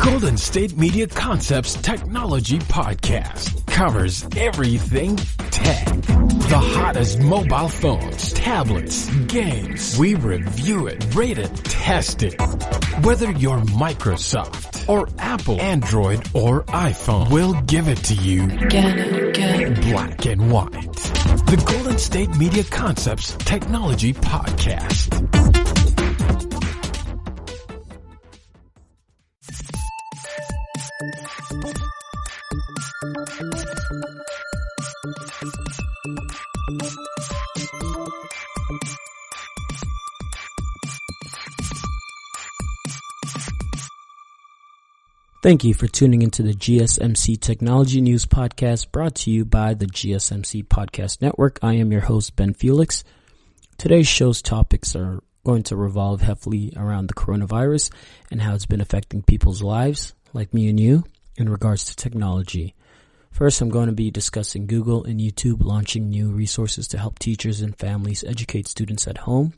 Golden State Media Concepts Technology Podcast covers everything tech. The hottest mobile phones, tablets, games. We review it, rate it, test it. Whether you're Microsoft or Apple, Android or iPhone, we'll give it to you black and white. The Golden State Media Concepts Technology Podcast. Thank you for tuning into the GSMC Technology News Podcast brought to you by the GSMC Podcast Network. I am your host, Ben Felix. Today's show's topics are going to revolve heavily around the coronavirus and how it's been affecting people's lives, like me and you, in regards to technology. First, I'm going to be discussing Google and YouTube launching new resources to help teachers and families educate students at home.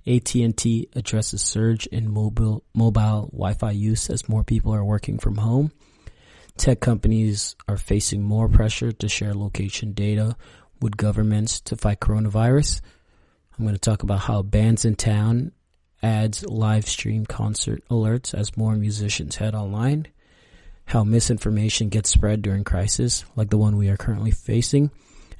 AT&T addresses surge in mobile Wi-Fi use as more people are working from home. Tech companies are facing more pressure to share location data with governments to fight coronavirus. I'm going to talk about how Bandsintown adds live stream concert alerts as more musicians head online. How misinformation gets spread during crisis, like the one we are currently facing.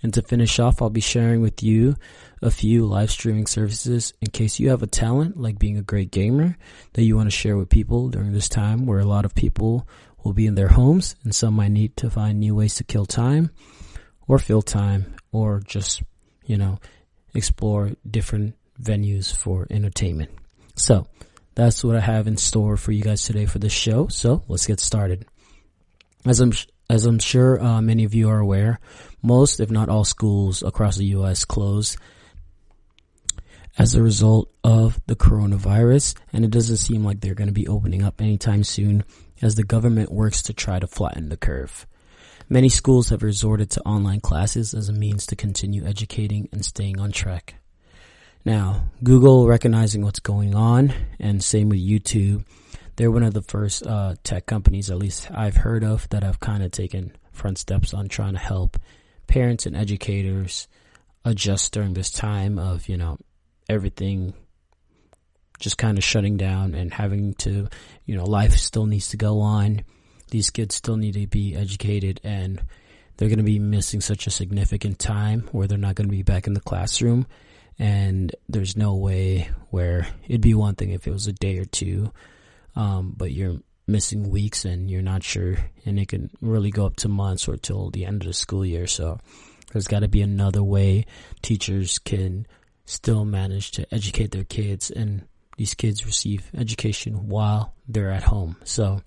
And to finish off, I'll be sharing with you a few live streaming services in case you have a talent, like being a great gamer, that you want to share with people during this time where a lot of people will be in their homes and some might need to find new ways to kill time or fill time or just, explore different venues for entertainment. So that's what I have in store for you guys today for this show. So let's get started. As I'm sure many of you are aware, most, if not all, schools across the U.S. closed as a result of the coronavirus, and it doesn't seem like they're going to be opening up anytime soon as the government works to try to flatten the curve. Many schools have resorted to online classes as a means to continue educating and staying on track. Now, Google recognizing what's going on, and same with YouTube, they're one of the first tech companies, at least I've heard of, that have kind of taken front steps on trying to help parents and educators adjust during this time of, everything just kind of shutting down and having to, life still needs to go on. These kids still need to be educated, and they're going to be missing such a significant time where they're not going to be back in the classroom. And there's no way where it'd be one thing if it was a day or two, but you're missing weeks and you're not sure, and it can really go up to months or till the end of the school year. So there's got to be another way teachers can still manage to educate their kids and these kids receive education while they're at home. So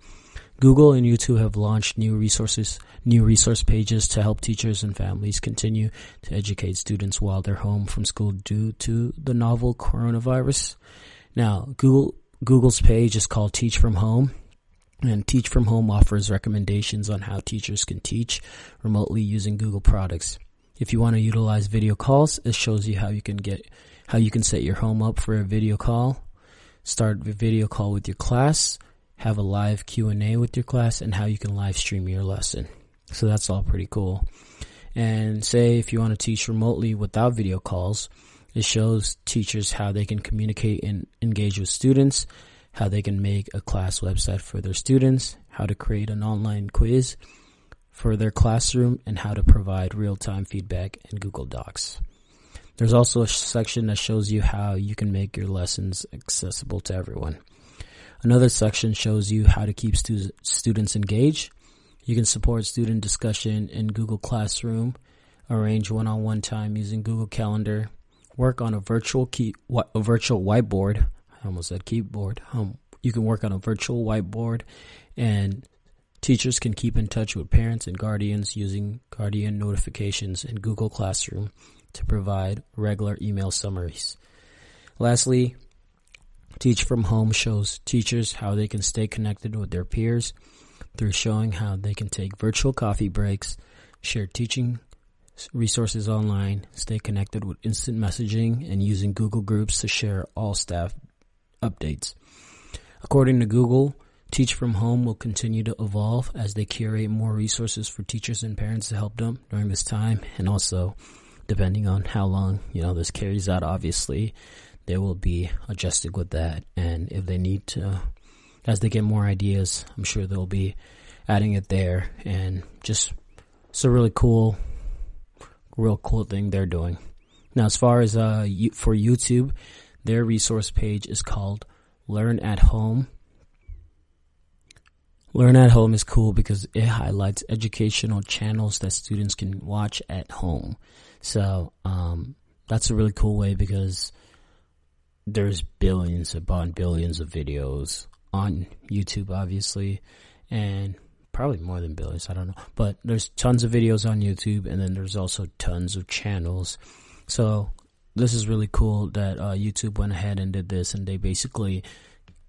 Google and YouTube have launched new resource pages to help teachers and families continue to educate students while they're home from school due to the novel coronavirus. Now, Google's page is called Teach From Home, and Teach From Home offers recommendations on how teachers can teach remotely using Google products. If you want to utilize video calls, it shows you how you can set your home up for a video call, start a video call with your class, have a live Q&A with your class, and how you can live stream your lesson. So that's all pretty cool. And say if you want to teach remotely without video calls, it shows teachers how they can communicate and engage with students, how they can make a class website for their students, how to create an online quiz for their classroom, and how to provide real-time feedback in Google Docs. There's also a section that shows you how you can make your lessons accessible to everyone. Another section shows you how to keep students engaged. You can support student discussion in Google Classroom, arrange one-on-one time using Google Calendar, work on a virtual whiteboard. I almost said keyboard. You can work on a virtual whiteboard, and teachers can keep in touch with parents and guardians using guardian notifications in Google Classroom to provide regular email summaries. Lastly, Teach From Home shows teachers how they can stay connected with their peers through showing how they can take virtual coffee breaks, share teaching resources online, stay connected with instant messaging, and using Google Groups to share all staff updates. According to Google, Teach from home will continue to evolve as they curate more resources for teachers and parents to help them during this time. And also, depending on how long, this carries out, obviously, they will be adjusting with that. And if they need to, as they get more ideas, I'm sure they'll be adding it there. And just, it's a real cool thing they're doing. Now, as far as for YouTube, their resource page is called Learn at Home. Learn at Home is cool because it highlights educational channels that students can watch at home. So that's a really cool way because there's billions upon billions of videos on YouTube, obviously, and probably more than billions, I don't know. But there's tons of videos on YouTube, and then there's also tons of channels. So this is really cool that YouTube went ahead and did this, and they basically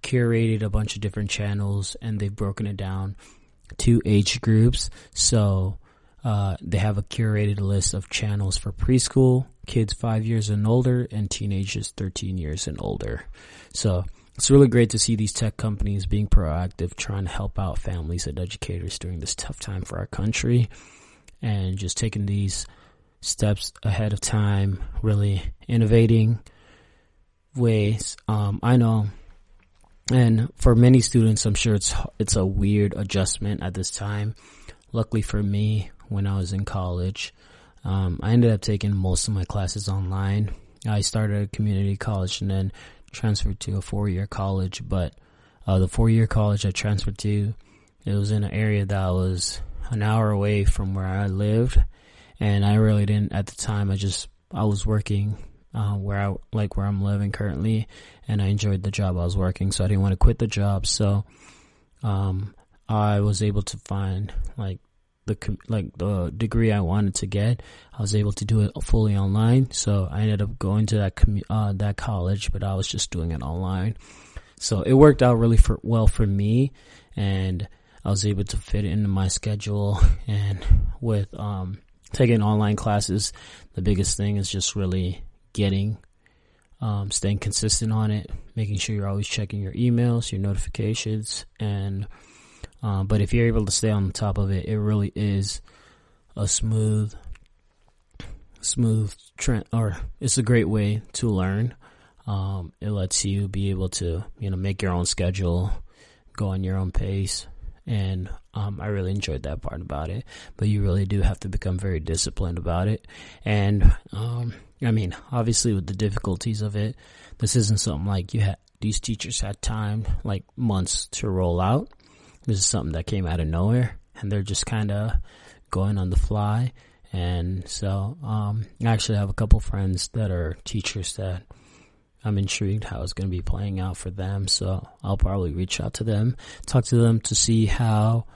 curated a bunch of different channels, and they've broken it down to age groups. So they have a curated list of channels for preschool, kids 5 years and older, and teenagers 13 years and older. So it's really great to see these tech companies being proactive, trying to help out families and educators during this tough time for our country, and just taking these steps ahead of time, really innovating ways. I know, and for many students, I'm sure it's a weird adjustment at this time. Luckily for me, when I was in college, I ended up taking most of my classes online. I started at a community college and then transferred to a 4-year college, but the 4-year college I transferred to, it was in an area that was an hour away from where I lived, and I really didn't at the time. I was working where I'm living currently, and I enjoyed the job I was working, so I didn't want to quit the job. So I was able to find the degree I wanted to get. I was able to do it fully online, so I ended up going to that college, but I was just doing it online. So it worked out really well for me, and I was able to fit it into my schedule. And with taking online classes, the biggest thing is just really staying consistent on it, making sure you're always checking your emails, your notifications, and but if you're able to stay on the top of it, it really is a smooth trend, or it's a great way to learn. It lets you be able to, make your own schedule, go on your own pace, and I really enjoyed that part about it. But you really do have to become very disciplined about it. And obviously with the difficulties of it, this isn't something like these teachers had time, like months to roll out. This is something that came out of nowhere, and they're just kind of going on the fly. And so I actually have a couple friends that are teachers that I'm intrigued how it's going to be playing out for them. So I'll probably reach out to them, talk to them to see how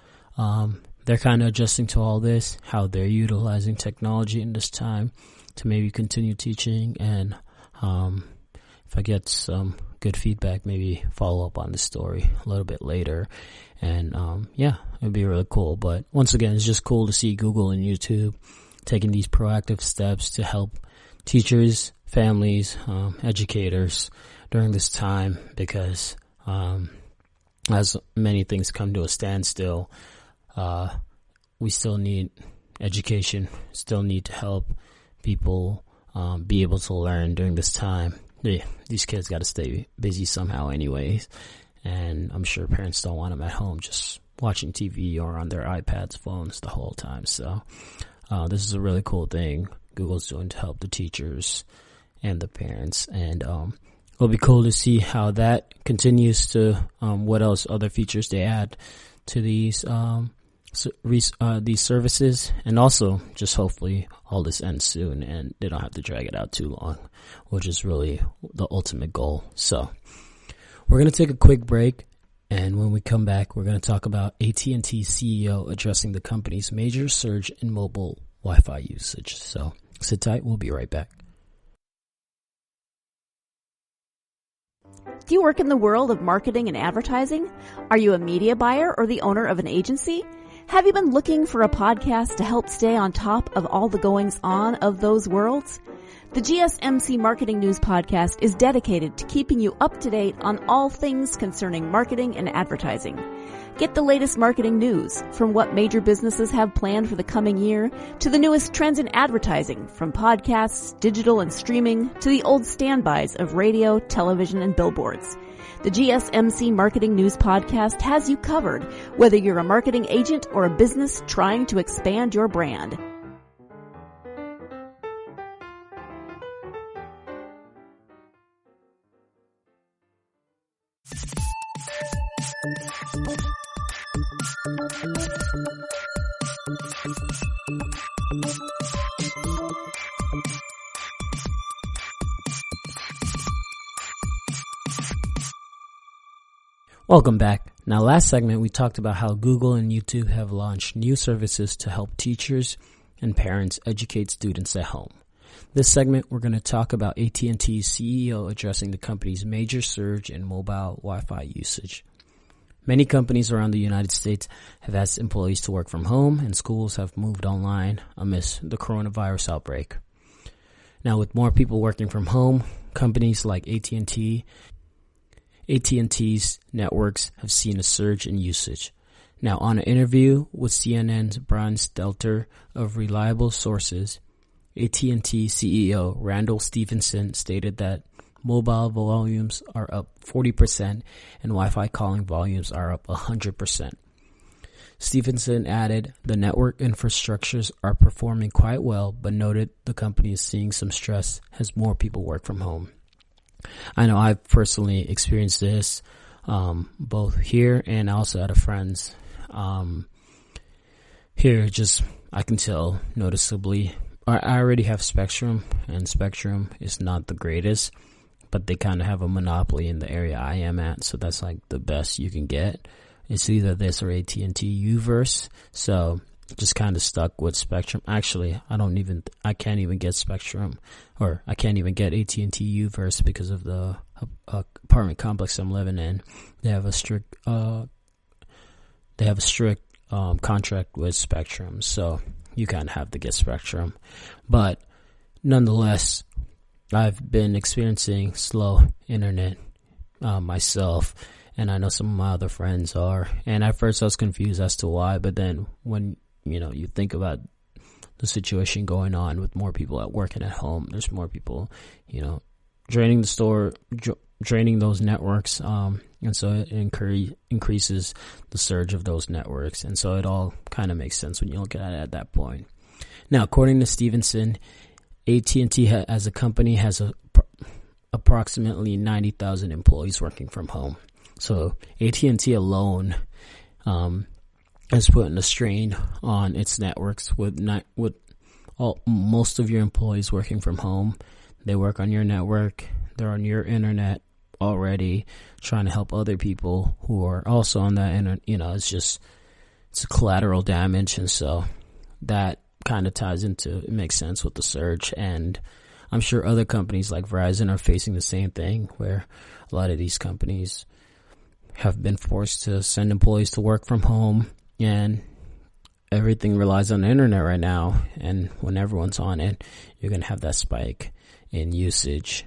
they're kind of adjusting to all this, how they're utilizing technology in this time to maybe continue teaching. And if I get some good feedback, maybe follow up on the story a little bit later. And it'd be really cool. But once again, it's just cool to see Google and YouTube taking these proactive steps to help teachers, families, educators during this time, because as many things come to a standstill, we still need education, still need to help people be able to learn during this time. Yeah, these kids got to stay busy somehow anyways, and I'm sure parents don't want them at home just watching TV or on their iPads, phones the whole time. So this is a really cool thing Google's doing to help the teachers and the parents, and it'll be cool to see how that continues to what else other features they add to these services, and also just hopefully all this ends soon and they don't have to drag it out too long, which is really the ultimate goal. So we're going to take a quick break, and when we come back, we're going to talk about AT&T CEO addressing the company's major surge in mobile Wi-Fi usage. So sit tight, we'll be right back. Do you work in the world of marketing and advertising? Are you a media buyer or the owner of an agency? Have you been looking for a podcast to help stay on top of all the goings on of those worlds? The GSMC Marketing News Podcast is dedicated to keeping you up to date on all things concerning marketing and advertising. Get the latest marketing news, from what major businesses have planned for the coming year to the newest trends in advertising, from podcasts, digital and streaming, to the old standbys of radio, television, and billboards. The GSMC Marketing News Podcast has you covered, whether you're a marketing agent or a business trying to expand your brand. Welcome back. Now, last segment, we talked about how Google and YouTube have launched new services to help teachers and parents educate students at home. This segment, we're going to talk about AT&T's CEO addressing the company's major surge in mobile Wi-Fi usage. Many companies around the United States have asked employees to work from home, and schools have moved online amidst the coronavirus outbreak. Now, with more people working from home, companies like AT&T's networks have seen a surge in usage. Now, on an interview with CNN's Brian Stelter of Reliable Sources, AT&T CEO Randall Stephenson stated that mobile volumes are up 40% and Wi-Fi calling volumes are up 100%. Stephenson added the network infrastructures are performing quite well, but noted the company is seeing some stress as more people work from home. I know I've personally experienced this, both here and also at a friend's. Here, I can tell noticeably, I already have Spectrum, and Spectrum is not the greatest, but they kind of have a monopoly in the area I am at, so that's like the best you can get. It's either this or AT&T Uverse, so just kind of stuck with Spectrum. Actually, I can't even get Spectrum, or I can't even get AT&T Uverse because of the apartment complex I'm living in. They have a strict contract with Spectrum, so you kind of have to get Spectrum. But nonetheless, I've been experiencing slow internet myself, and I know some of my other friends are. And at first I was confused as to why, but then when you think about the situation going on with more people at work and at home, there's more people, draining the store, draining those networks, and so it increases the surge of those networks. And so it all kind of makes sense when you look at it at that point. Now, according to Stevenson, AT&T as a company has approximately 90,000 employees working from home. So AT&T alone is putting a strain on its networks with most of your employees working from home. They work on your network. They're on your internet already, trying to help other people who are also on that internet. It's a collateral damage, and so that kind of ties into, it makes sense with the surge. And I'm sure other companies like Verizon are facing the same thing, where a lot of these companies have been forced to send employees to work from home, and everything relies on the internet right now. And when everyone's on it, you're going to have that spike in usage.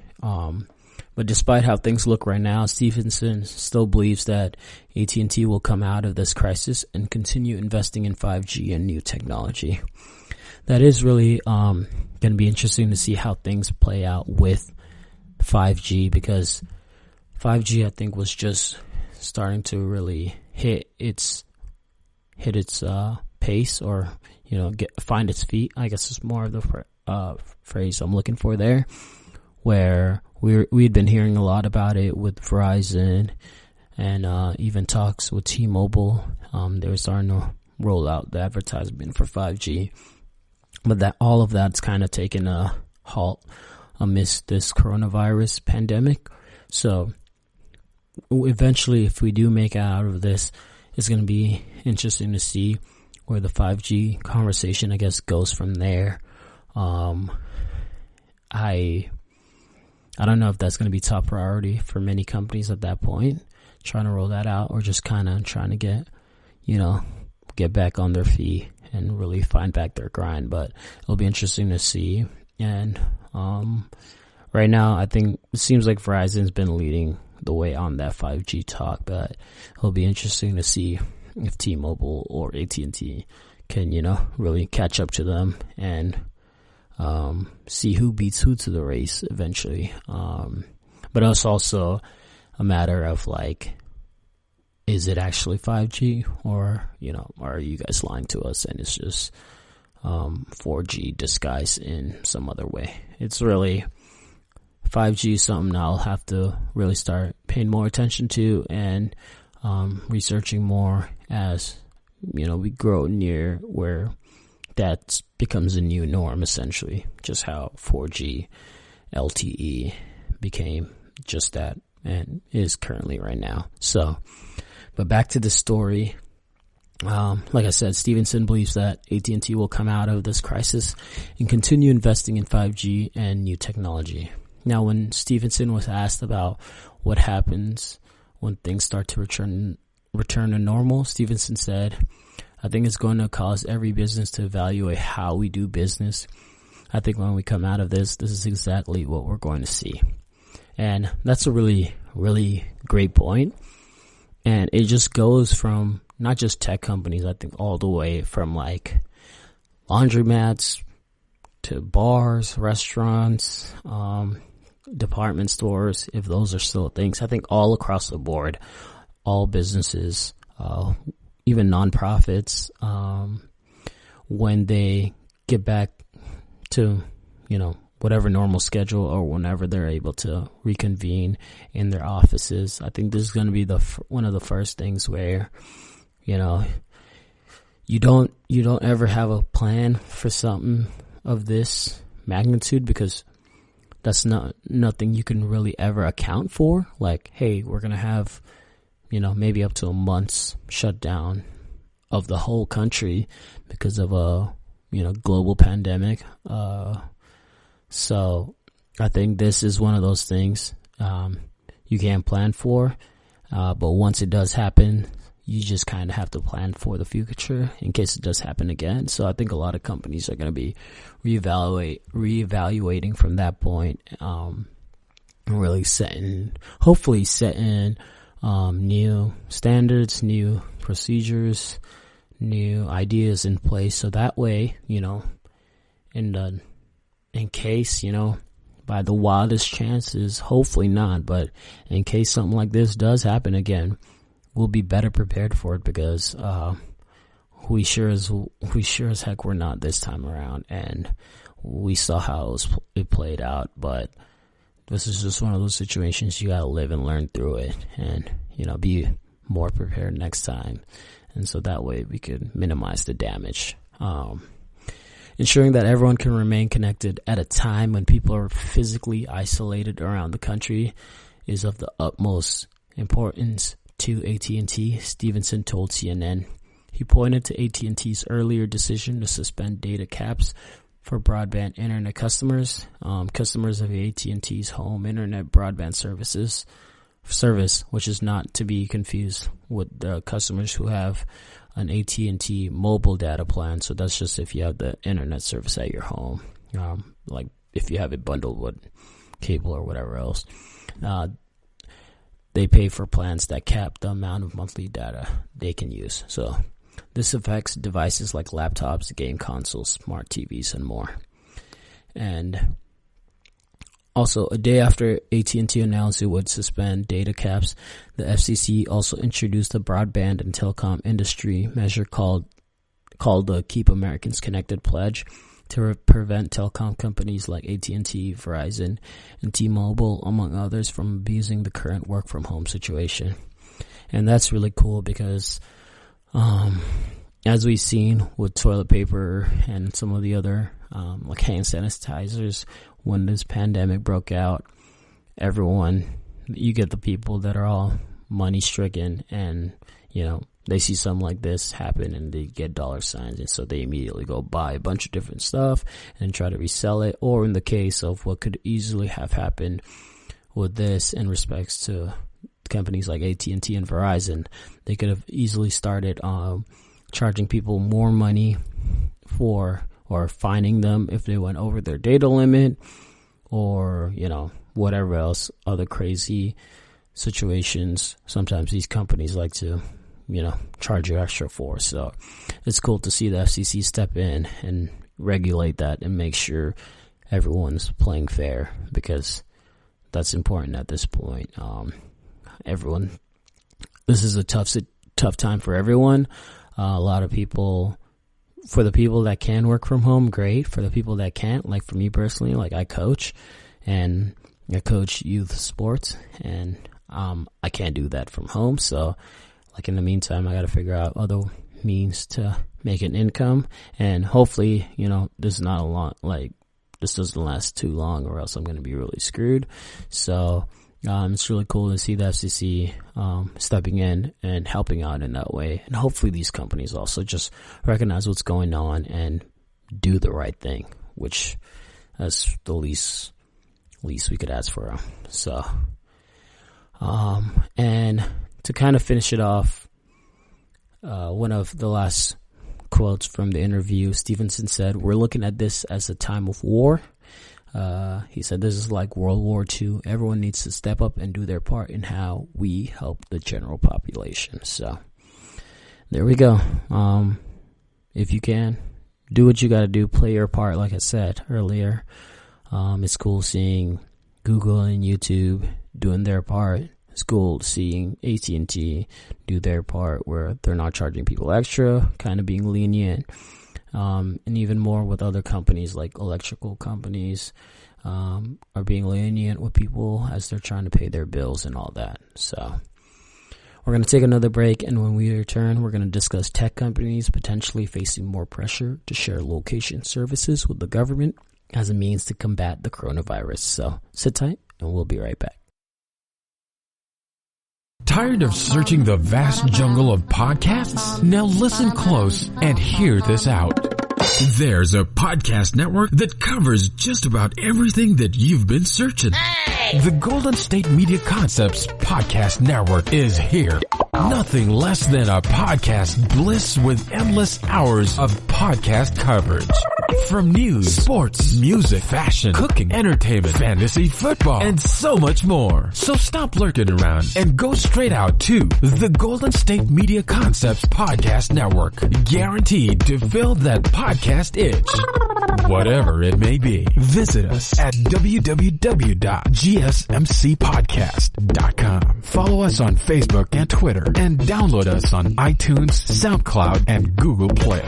But despite how things look right now, Stephenson still believes that AT&T will come out of this crisis and continue investing in 5G and new technology. That is really going to be interesting to see how things play out with 5G, because 5G, I think, was just starting to really hit its pace, or find its feet, I guess is more of the phrase I'm looking for there, where we'd been hearing a lot about it with Verizon, and even talks with T-Mobile. They were starting to roll out the advertisement for 5G, but that all of that's kind of taken a halt amidst this coronavirus pandemic. So eventually, if we do make it out of this, it's going to be interesting to see where the 5G conversation, I guess, goes from there. I don't know if that's going to be top priority for many companies at that point, trying to roll that out, or just kind of trying to get back on their feet and really find back their grind. But it'll be interesting to see. And Right now, I think it seems like Verizon's been leading the way on that 5G talk, but it'll be interesting to see if T-Mobile or AT&T can, really catch up to them and see who beats who to the race eventually. But it's also a matter of like, is it actually 5G or, are you guys lying to us and it's just 4G disguised in some other way? It's really 5G is something I'll have to really start paying more attention to and researching more as, we grow near where that becomes a new norm, essentially, just how 4G LTE became just that and is currently right now. So, but back to the story. Like I said, Stevenson believes that AT&T will come out of this crisis and continue investing in 5G and new technology. Now, when Stevenson was asked about what happens when things start to return to normal, Stevenson said, I think it's going to cause every business to evaluate how we do business. I think when we come out of this is exactly what we're going to see. And that's a really, really great point. And it just goes from not just tech companies, I think all the way from like laundromats to bars, restaurants, department stores, if those are still things. I think all across the board, all businesses, even nonprofits, when they get back to, whatever normal schedule or whenever they're able to reconvene in their offices, I think this is going to be one of the first things where, you don't ever have a plan for something of this magnitude because that's nothing you can really ever account for. Like, hey, we're going to have, maybe up to a month's shutdown of the whole country because of a, global pandemic. So I think this is one of those things, you can't plan for. But once it does happen, you just kind of have to plan for the future in case it does happen again. So I think a lot of companies are going to be reevaluating from that point, really hopefully setting new standards, new procedures, new ideas in place. So that way, in case, by the wildest chances, hopefully not, but in case something like this does happen again, we'll be better prepared for it because we sure as heck were not this time around, and we saw how it played out. But this is just one of those situations you gotta live and learn through it, and be more prepared next time, and so that way we could minimize the damage. Ensuring that everyone can remain connected at a time when people are physically isolated around the country is of the utmost importance to AT&T, Stevenson told CNN. He pointed to AT&T's earlier decision to suspend data caps for broadband internet customers, customers of AT&T's home internet broadband service, which is not to be confused with the customers who have an AT&T mobile data plan. So that's just if you have the internet service at your home, like if you have it bundled with cable or whatever else. They pay for plans that cap the amount of monthly data they can use. So this affects devices like laptops, game consoles, smart TVs, and more. And also, a day after AT&T announced it would suspend data caps, the FCC also introduced a broadband and telecom industry measure called the Keep Americans Connected Pledge to prevent telecom companies like AT&T, Verizon, and T-Mobile, among others, from abusing the current work-from-home situation. And that's really cool because, as we've seen with toilet paper and some of the other, like hand sanitizers, when this pandemic broke out, you get the people that are all money-stricken and, they see something like this happen and they get dollar signs, and so they immediately go buy a bunch of different stuff and try to resell it. Or in the case of what could easily have happened with this in respects to companies like AT&T and Verizon, they could have easily started charging people more money for, or fining them if they went over their data limit, or, whatever else, other crazy situations sometimes these companies like to, charge you extra for. So it's cool to see the FCC step in and regulate that and make sure everyone's playing fair, because that's important at this point. This is a tough time for everyone. A lot of people, for the people that can work from home, great. For the people that can't, like for me personally, like I coach youth sports, and I can't do that from home. So like in the meantime, I got to figure out other means to make an income, and hopefully, this is not a long, this doesn't last too long, or else I'm going to be really screwed. So it's really cool to see the FCC stepping in and helping out in that way. And hopefully these companies also just recognize what's going on and do the right thing, which is the least we could ask for. So, and to kind of finish it off, one of the last quotes from the interview, Stevenson said, "We're looking at this as a time of war." He said, "This is like World War II. Everyone needs to step up and do their part in how we help the general population." So there we go. If you can, do what you got to do. Play your part. Like I said earlier, it's cool seeing Google and YouTube doing their part. It's cool seeing AT&T do their part where they're not charging people extra, kind of being lenient. And even more with other companies like electrical companies are being lenient with people as they're trying to pay their bills and all that. So we're going to take another break, and when we return, we're going to discuss tech companies potentially facing more pressure to share location services with the government as a means to combat the coronavirus. So sit tight, and we'll be right back. Tired of searching the vast jungle of podcasts? Now listen close and hear this out. There's a podcast network that covers just about everything that you've been searching. Hey! The Golden State Media Concepts Podcast Network is here. Nothing less than a podcast bliss with endless hours of podcast coverage. From news, sports, music, fashion, cooking, entertainment, fantasy, football, and so much more. So stop lurking around and go straight out to the Golden State Media Concepts Podcast Network. Guaranteed to fill that podcast itch. Whatever it may be. Visit us at www.gsmcpodcast.com. Follow us on Facebook and Twitter, and download us on iTunes, SoundCloud, and Google Play.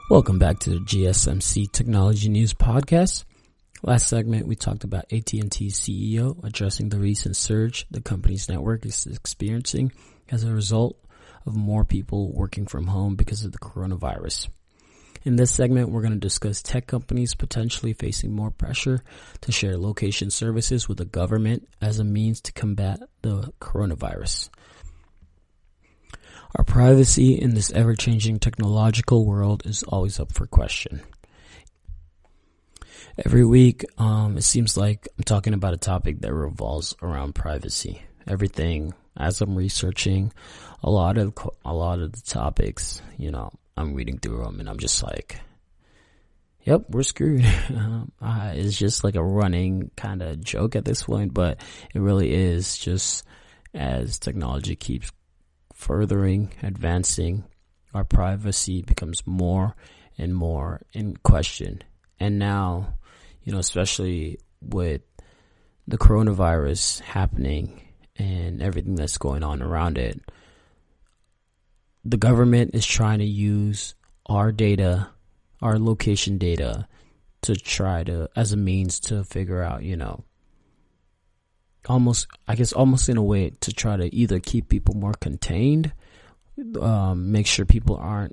Welcome back to the GSMC Technology News Podcast. Last segment, we talked about AT&T's CEO addressing the recent surge the company's network is experiencing as a result of more people working from home because of the coronavirus. In this segment, we're going to discuss tech companies potentially facing more pressure to share location services with the government as a means to combat the coronavirus. Our privacy in this ever-changing technological world is always up for question. Every week, it seems like I'm talking about a topic that revolves around privacy. Everything, as I'm researching a lot of the topics, I'm reading through them and I'm just like, yep, we're screwed. It's just like a running kind of joke at this point, but it really is just as technology keeps furthering, advancing, our privacy becomes more and more in question. And now, especially with the coronavirus happening and everything that's going on around it, the government is trying to use our data, our location data, to try to, as a means to figure out, almost in a way to try to either keep people more contained, make sure people are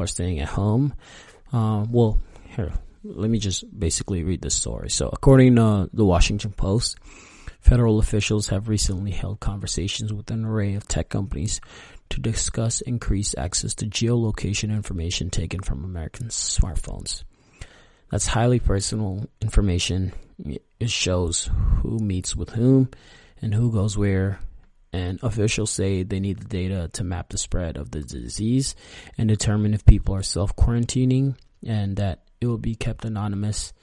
staying at home. Here, let me just basically read this story. So according to the Washington Post, Federal officials have recently held conversations with an array of tech companies to discuss increased access to geolocation information taken from American smartphones. That's highly personal information. It shows who meets with whom and who goes where. And officials say they need the data to map the spread of the disease and determine if people are self-quarantining, and that it will be kept anonymous,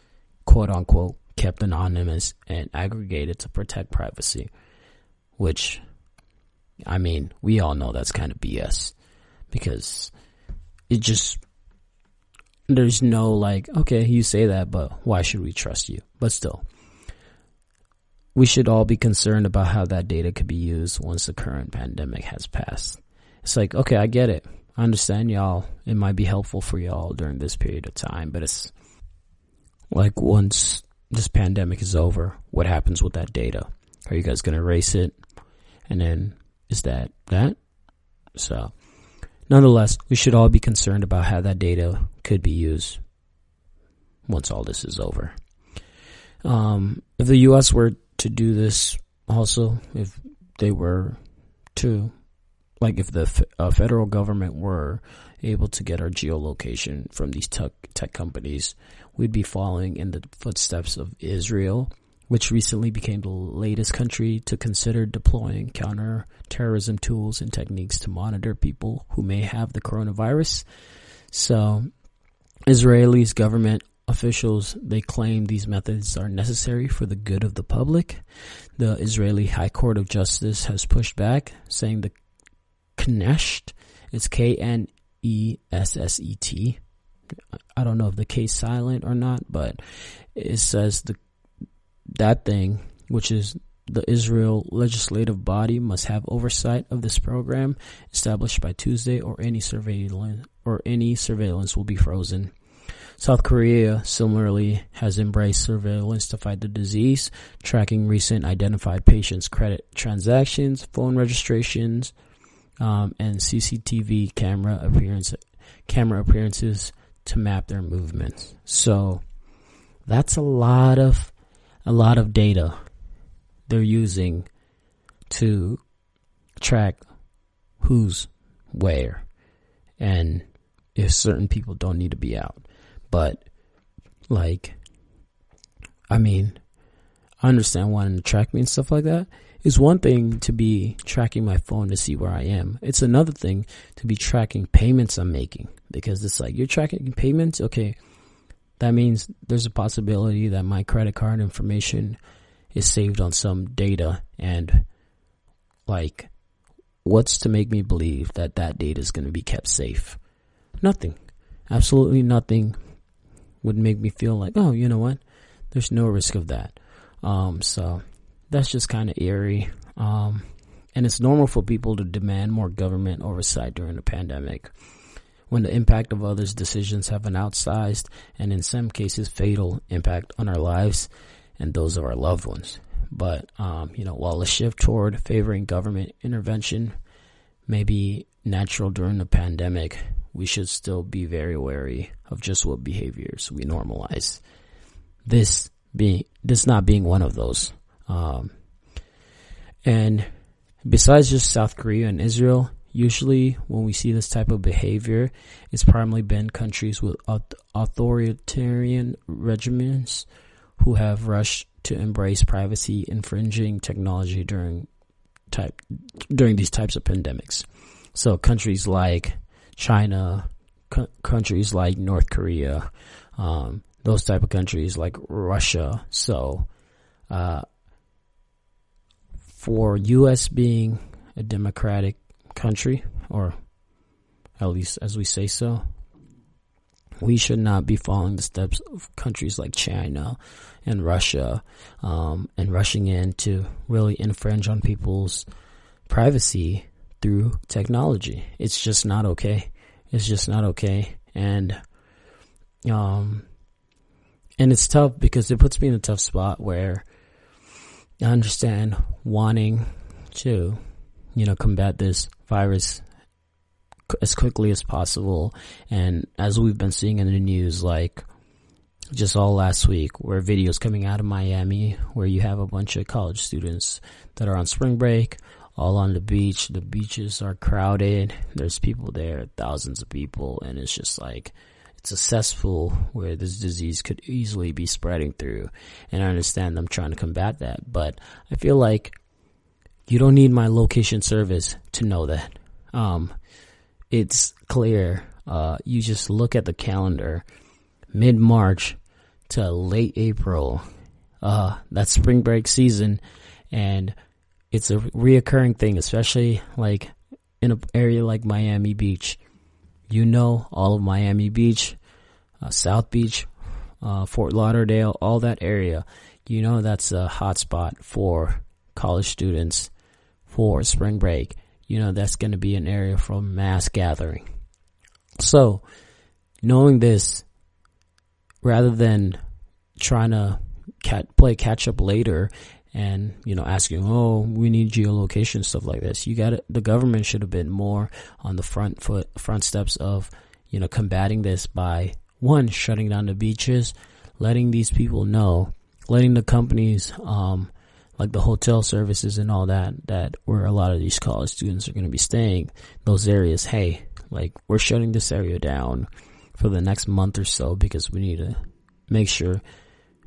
quote unquote, kept anonymous and aggregated to protect privacy. Which, I mean, we all know that's kind of BS, because it just, there's no like, okay, you say that, but why should we trust you? But still, we should all be concerned about how that data could be used once the current pandemic has passed. It's like, okay, I get it. I understand y'all. It might be helpful for y'all during this period of time, but it's like, once this pandemic is over, what happens with that data? Are you guys going to erase it? And then is that? So, nonetheless, we should all be concerned about how that data could be used once all this is over. If the U.S. were to do this also, if they were to, like, if the federal government were able to get our geolocation from these tech companies, we'd be following in the footsteps of Israel, which recently became the latest country to consider deploying counter-terrorism tools and techniques to monitor people who may have the coronavirus. So, Israeli's government officials, they claim these methods are necessary for the good of the public. The Israeli High Court of Justice has pushed back, saying the Knesset, it's Knesset. I don't know if the K is silent or not, but it says that thing, which is the Israel legislative body, must have oversight of this program established by Tuesday, or any surveillance will be frozen. South Korea similarly has embraced surveillance to fight the disease, tracking recent identified patients' credit transactions, phone registrations, and CCTV camera appearances to map their movements. So that's a lot of data they're using to track who's where and if certain people don't need to be out. But, like, I mean, I understand wanting to track me and stuff like that. It's one thing to be tracking my phone to see where I am. It's another thing to be tracking payments I'm making, because it's like, you're tracking payments? Okay, that means there's a possibility that my credit card information is saved on some data, and, like, what's to make me believe that that data is going to be kept safe? Nothing. Absolutely nothing would make me feel like, oh, you know what? There's no risk of that. So that's just kind of eerie. And it's normal for people to demand more government oversight during the pandemic, when the impact of others' decisions have an outsized and in some cases fatal impact on our lives and those of our loved ones. But, while the shift toward favoring government intervention may be natural during the pandemic, we should still be very wary of just what behaviors we normalize. This not being one of those. And besides just South Korea and Israel, usually when we see this type of behavior, it's primarily been countries with authoritarian regimes who have rushed to embrace privacy infringing technology during these types of pandemics. So countries like China, countries like North Korea, those type of countries like Russia. So, for U.S. being a democratic country, or at least as we say so, we should not be following the steps of countries like China and Russia, and rushing in to really infringe on people's privacy through technology. It's just not okay. It's just not okay. And it's tough because it puts me in a tough spot where I understand wanting to, combat this virus as quickly as possible. And as we've been seeing in the news, like, just all last week, where videos coming out of Miami where you have a bunch of college students that are on spring break, all on the beach. The beaches are crowded. There's people there, thousands of people, and it's just like, it's a cesspool where this disease could easily be spreading through. And I understand them trying to combat that, but I feel like you don't need my location service to know that. It's clear. You just look at the calendar, mid-March to late April, that's spring break season, and it's a reoccurring thing, especially like in an area like Miami Beach. All of Miami Beach, South Beach, Fort Lauderdale, all that area, that's a hot spot for college students for spring break. That's going to be an area for mass gathering. So, knowing this, rather than trying to play catch up later and, asking, we need geolocation, stuff like this, the government should have been more on the front steps of, combating this by, one, shutting down the beaches, letting these people know, letting the companies, like the hotel services and all that where a lot of these college students are going to be staying, those areas, hey, like, we're shutting this area down for the next month or so because we need to make sure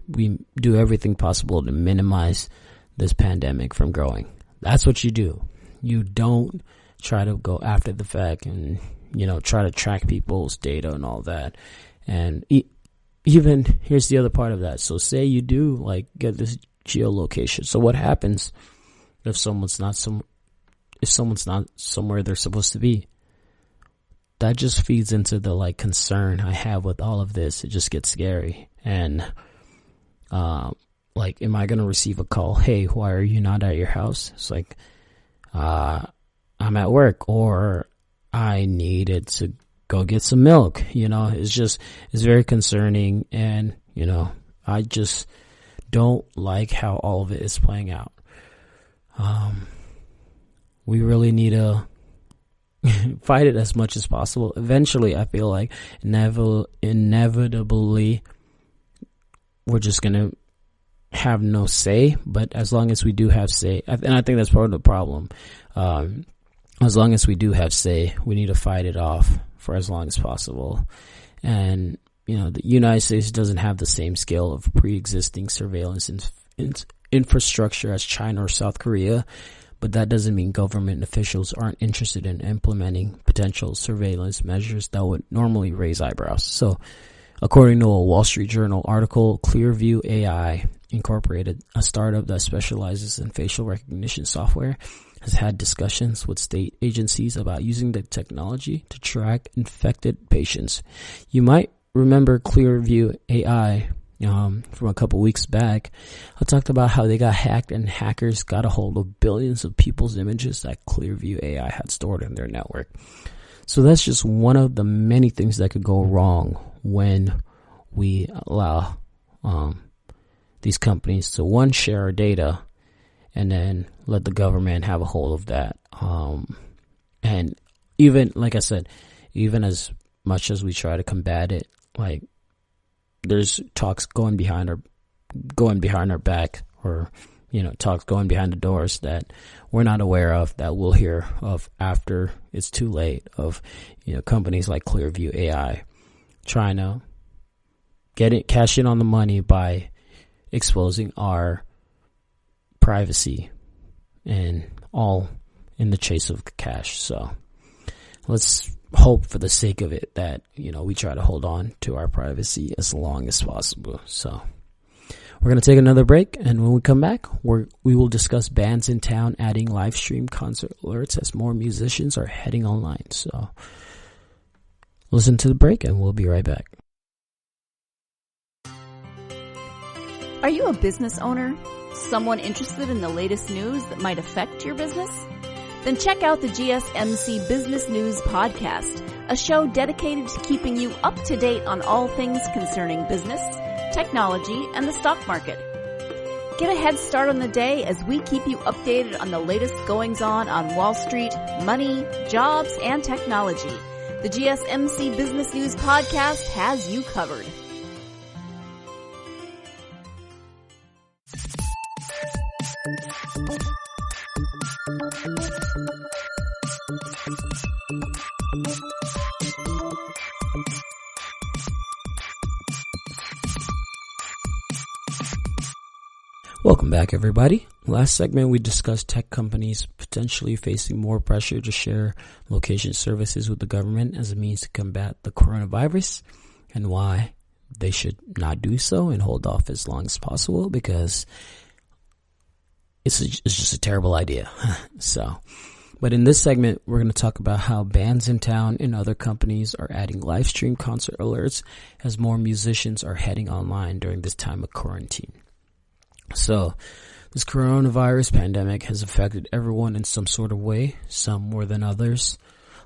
we do everything possible to minimize this pandemic from growing. That's what you do. You don't try to go after the fact and, try to track people's data and all that. And even, here's the other part of that. So say you do, like, get this geolocation. So what happens if someone's not somewhere they're supposed to be? That just feeds into the concern I have with all of this. It just gets scary. And am I going to receive a call? Hey, why are you not at your house? It's like, I'm at work, or I needed to go get some milk. It's very concerning. And, I just don't like how all of it is playing out. We really need to fight it as much as possible. Eventually, I feel like inevitably we're just going to have no say, but as long as we do have say, and I think that's part of the problem, as long as we do have say, we need to fight it off for as long as possible. And the United States doesn't have the same scale of pre-existing surveillance infrastructure as China or South Korea, but that doesn't mean government officials aren't interested in implementing potential surveillance measures that would normally raise eyebrows. So, according to a Wall Street Journal article, Clearview AI Incorporated, a startup that specializes in facial recognition software, has had discussions with state agencies about using the technology to track infected patients. You might remember Clearview AI from a couple weeks back. I talked about how they got hacked and hackers got a hold of billions of people's images that Clearview AI had stored in their network. So that's just one of the many things that could go wrong when we allow these companies to, one, share our data, and then let the government have a hold of that. And even, like I said, even as much as we try to combat it, like, there's talks going behind our back, or, talks going behind the doors that we're not aware of, that we'll hear of after it's too late, of, companies like Clearview AI trying to cash in on the money by exposing our privacy, and all in the chase of cash. So let's hope, for the sake of it, that, we try to hold on to our privacy as long as possible. So we're going to take another break, and when we come back, we will discuss Bandsintown adding live stream concert alerts as more musicians are heading online. So listen to the break, and we'll be right back. Are you a business owner? Someone interested in the latest news that might affect your business? Then check out the GSMC Business News Podcast, a show dedicated to keeping you up to date on all things concerning business, technology, and the stock market. Get a head start on the day as we keep you updated on the latest goings-on Wall Street, money, jobs, and technology. The GSMC Business News Podcast has you covered. Welcome back, everybody. Last segment, we discussed tech companies potentially facing more pressure to share location services with the government as a means to combat the coronavirus, and why they should not do so and hold off as long as possible, because it's just a terrible idea. But in this segment, we're going to talk about how Bandsintown and other companies are adding live stream concert alerts as more musicians are heading online during this time of quarantine. So, this coronavirus pandemic has affected everyone in some sort of way, some more than others.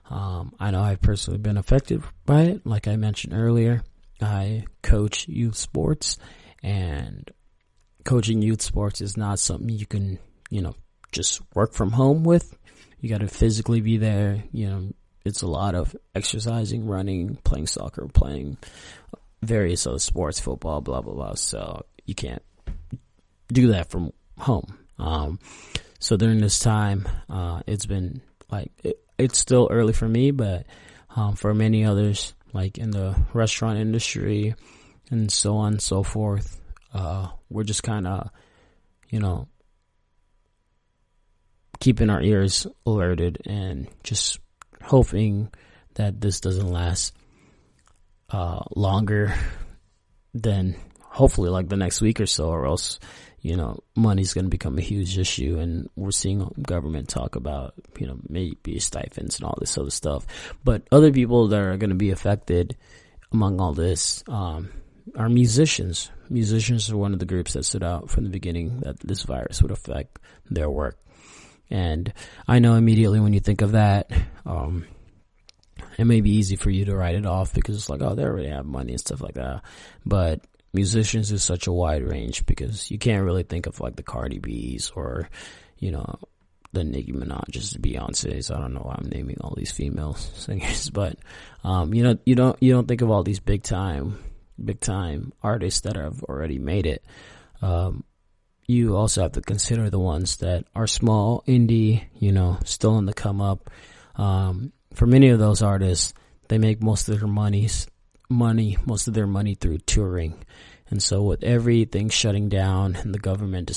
I know I've personally been affected by it. Like I mentioned earlier, I coach youth sports, and coaching youth sports is not something you can, just work from home with. You got to physically be there. It's a lot of exercising, running, playing soccer, playing various other sports, football, blah, blah, blah. So you can't do that from home. So during this time, it's been it's still early for me, but for many others, like in the restaurant industry and so on and so forth, we're just kind of, keeping our ears alerted and just hoping that this doesn't last longer than hopefully like the next week or so, or else money's going to become a huge issue. And we're seeing government talk about maybe stipends and all this other stuff. But other people that are going to be affected among all this are musicians. Musicians are one of the groups that stood out from the beginning that this virus would affect their work. And I know immediately when you think of that, it may be easy for you to write it off because it's like, oh, they already have money and stuff like that. But musicians is such a wide range, because you can't really think of like the Cardi B's or, the Nicki Minaj's, Beyonce's. I don't know why I'm naming all these female singers, but, you don't think of all these big time artists that have already made it. You also have to consider the ones that are small, indie, still on the come up. For many of those artists, they make most of their money through touring. And so with everything shutting down and the government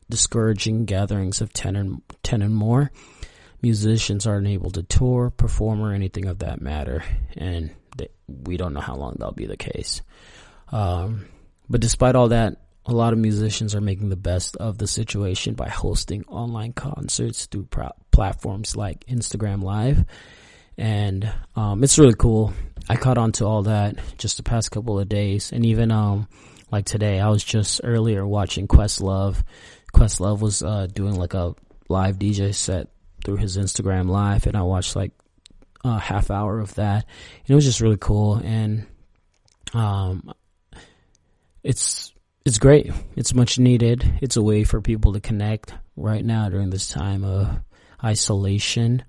discouraging gatherings of 10 and more, musicians aren't able to tour, perform, or anything of that matter. And we don't know how long that'll be the case. But despite all that, a lot of musicians are making the best of the situation by hosting online concerts through platforms like Instagram Live. And it's really cool. I caught on to all that just the past couple of days. And even like today, I was just earlier watching Questlove. Questlove was doing like a live DJ set through his Instagram Live, and I watched like a half hour of that. And it was just really cool. And it's great. It's much needed. It's a way for people to connect right now during this time of isolation.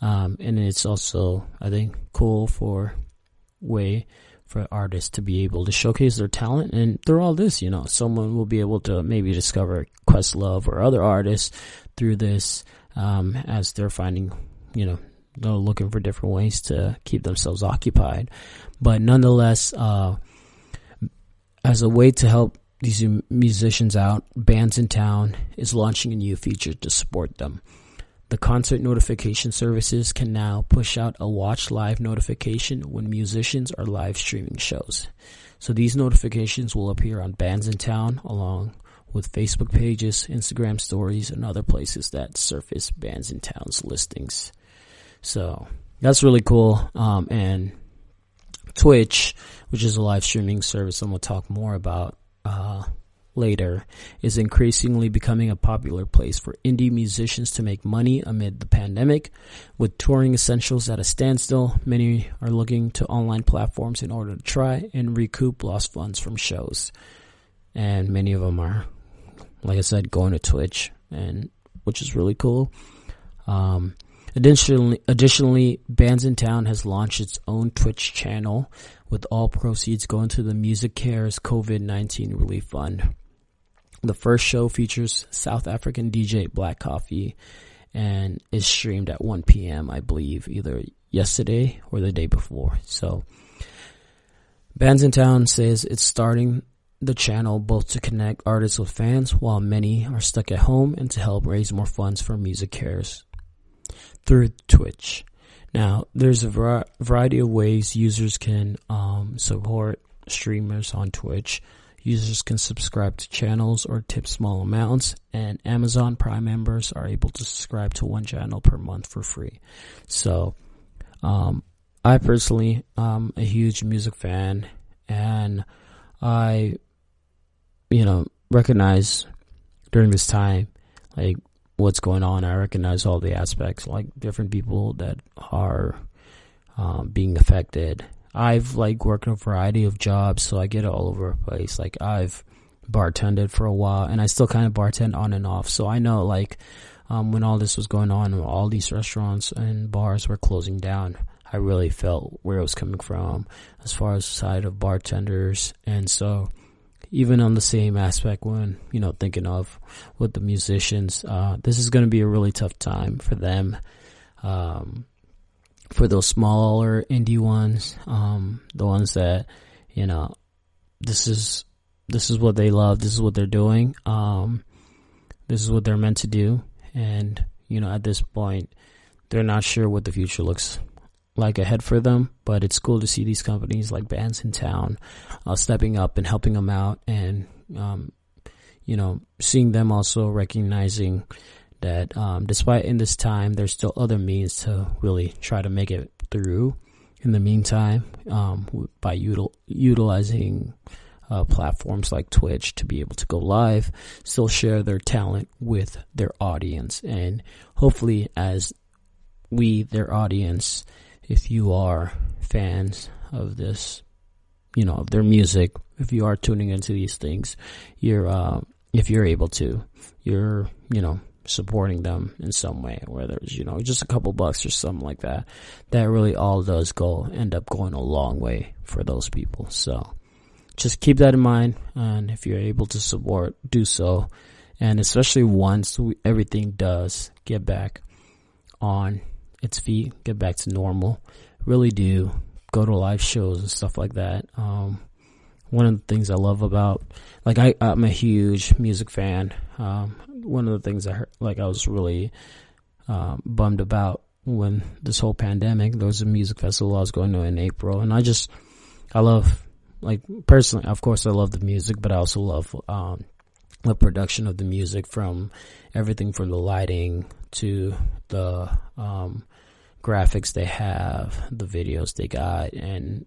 And it's also, I think, cool for artists to be able to showcase their talent. And through all this, someone will be able to maybe discover Questlove or other artists through this, as they're finding, they're looking for different ways to keep themselves occupied. But nonetheless, as a way to help these musicians out, Bandsintown is launching a new feature to support them. The concert notification services can now push out a watch live notification when musicians are live streaming shows. So these notifications will appear on Bandsintown along with Facebook pages, Instagram stories, and other places that surface Bandsintown's listings. So that's really cool. And Twitch, which is a live streaming service and we'll talk more about later, is increasingly becoming a popular place for indie musicians to make money amid the pandemic. With touring essentials at a standstill, many are looking to online platforms in order to try and recoup lost funds from shows. And many of them are, like I said, going to Twitch, and which is really cool. Additionally, Bandsintown has launched its own Twitch channel, with all proceeds going to the Music Cares COVID-19 Relief Fund. The first show features South African DJ Black Coffee and is streamed at 1 p.m., I believe, either yesterday or the day before. So Bandsintown says it's starting the channel both to connect artists with fans while many are stuck at home and to help raise more funds for music cares through Twitch. Now, there's a variety of ways users can support streamers on Twitch. Users can subscribe to channels or tip small amounts, and Amazon Prime members are able to subscribe to one channel per month for free. So, I personally am a huge music fan, and I, recognize during this time, like, what's going on. I recognize all the aspects, like different people that are being affected. I've worked a variety of jobs, so I get it all over the place. Like, I've bartended for a while, and I still kind of bartend on and off. So I know, when all this was going on, all these restaurants and bars were closing down, I really felt where it was coming from as far as the side of bartenders. And so even on the same aspect when, thinking of with the musicians, this is going to be a really tough time for them. For those smaller indie ones, the ones that, this is what they love. This is what they're doing. This is what they're meant to do. And, at this point, they're not sure what the future looks like ahead for them, but it's cool to see these companies like Bandsintown stepping up and helping them out, and seeing them also recognizing that despite in this time, there's still other means to really try to make it through. In the meantime, by utilizing platforms like Twitch to be able to go live, still share their talent with their audience, and hopefully as their audience, if you are fans of this, of their music, if you are tuning into these things, if you're able to, you're, supporting them in some way, whether it's, just a couple bucks or something like that, that really all does end up going a long way for those people. So just keep that in mind. And if you're able to support, do so. And especially once everything does get back on its feet, get back to normal, really do go to live shows and stuff like that. One of the things I love about, I'm a huge music fan. One of the things I was really bummed about when this whole pandemic, there was a music festival I was going to in April, and I love, personally, of course I love the music, but I also love the production of the music, from everything from the lighting to the graphics they have, the videos they got, and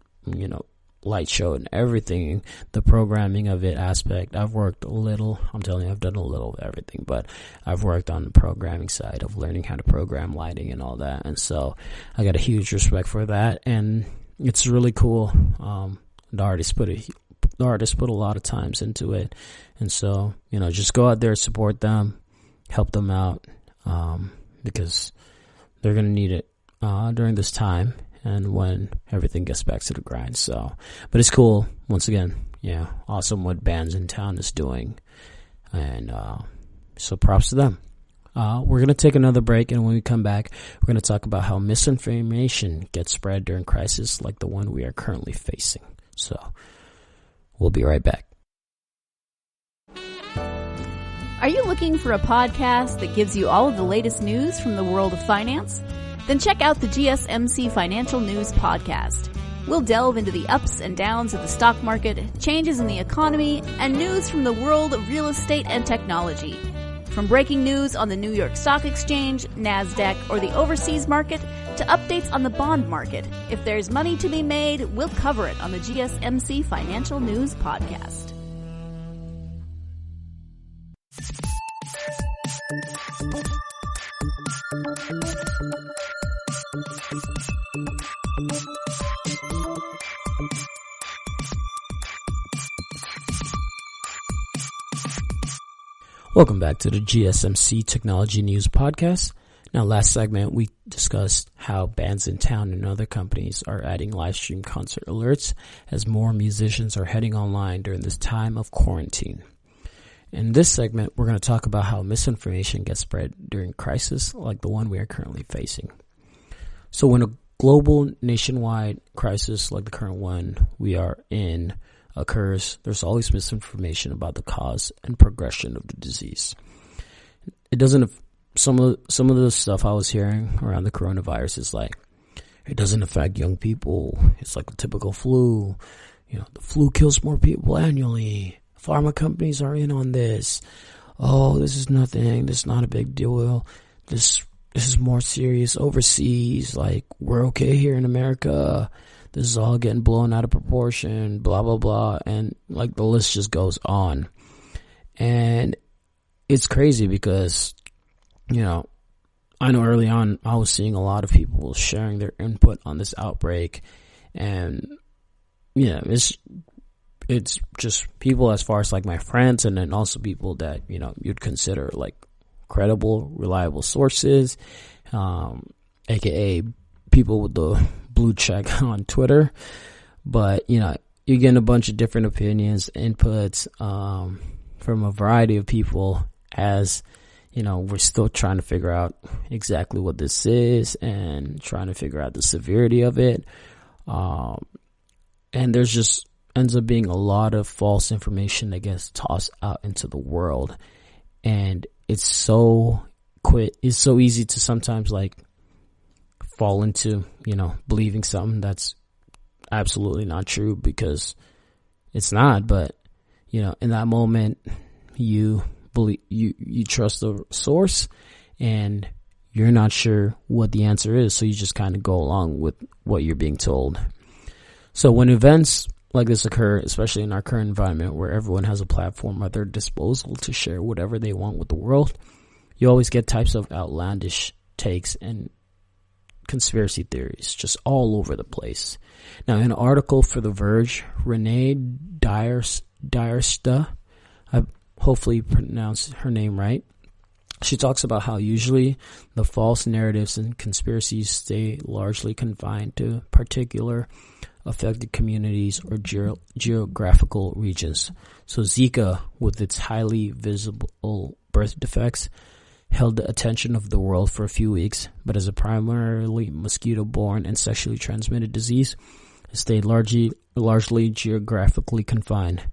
light show and everything, the programming of it aspect. I've worked a little, I'm telling you, I've done a little of everything, but I've worked on the programming side of learning how to program lighting and all that, and so I got a huge respect for that, and it's really cool. The artists put a lot of times into it, and so just go out there, support them, help them out, because they're gonna need it during this time and when everything gets back to the grind. So, but it's cool. Once again, awesome what Bandsintown is doing, and so props to them. We're going to take another break, and when we come back, we're going to talk about how misinformation gets spread during crisis like the one we are currently facing. So, we'll be right back. Are you looking for a podcast that gives you all of the latest news from the world of finance? Then check out the GSMC Financial News Podcast. We'll delve into the ups and downs of the stock market, changes in the economy, and news from the world of real estate and technology. From breaking news on the New York Stock Exchange, NASDAQ, or the overseas market, to updates on the bond market, if there's money to be made, we'll cover it on the GSMC Financial News Podcast. Welcome back to the GSMC Technology News Podcast. Now, last segment, we discussed how Bandsintown and other companies are adding live stream concert alerts as more musicians are heading online during this time of quarantine. In this segment, we're going to talk about how misinformation gets spread during crisis like the one we are currently facing. So when a global nationwide crisis like the current one we are in occurs, there's always misinformation about the cause and progression of the disease. It doesn't, some of the stuff I was hearing around the coronavirus is like, it doesn't affect young people. It's like a typical flu. You know, the flu kills more people annually. Pharma companies are in on this. Oh, this is nothing. This is not a big deal. This is more serious overseas. Like, we're okay here in America. This is all getting blown out of proportion, blah, blah, blah. And like the list just goes on. And it's crazy because, you know, I know early on I was seeing a lot of people sharing their input on this outbreak. And yeah, it's just people as far as like my friends, and then also people that, you know, you'd consider like credible, reliable sources, aka people with the blue check on Twitter. But, you know, you're getting a bunch of different opinions, inputs, from a variety of people, as, you know, we're still trying to figure out exactly what this is and trying to figure out the severity of it. And there's just ends up being a lot of false information that gets tossed out into the world. And it's so easy to sometimes like fall into, you know, believing something that's absolutely not true because it's not. But, you know, in that moment, you believe, you trust the source and you're not sure what the answer is. So you just kind of go along with what you're being told. So when events like this occur, especially in our current environment where everyone has a platform at their disposal to share whatever they want with the world, you always get types of outlandish takes and conspiracy theories just all over the place. Now, in an article for The Verge, Renee Diersta, I hopefully pronounced her name right, she talks about how usually the false narratives and conspiracies stay largely confined to particular affected communities or geographical regions. So Zika, with its highly visible birth defects, held the attention of the world for a few weeks, but as a primarily mosquito-borne and sexually transmitted disease, it stayed largely geographically confined.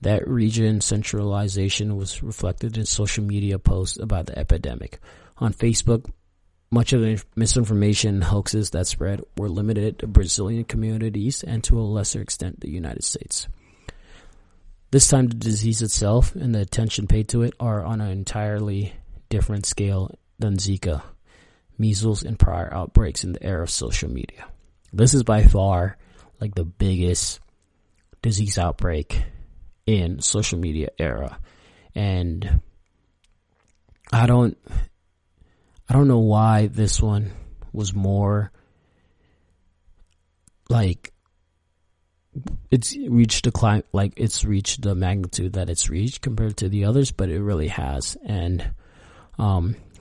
That region centralization was reflected in social media posts about the epidemic. On Facebook, much of the misinformation and hoaxes that spread were limited to Brazilian communities and to a lesser extent the United States. This time the disease itself and the attention paid to it are on an entirely different scale than Zika, measles, and prior outbreaks in the era of social media. This is by far like the biggest disease outbreak in social media era. And I don't know why this one was more like it's reached the magnitude that it's reached compared to the others, but it really has. And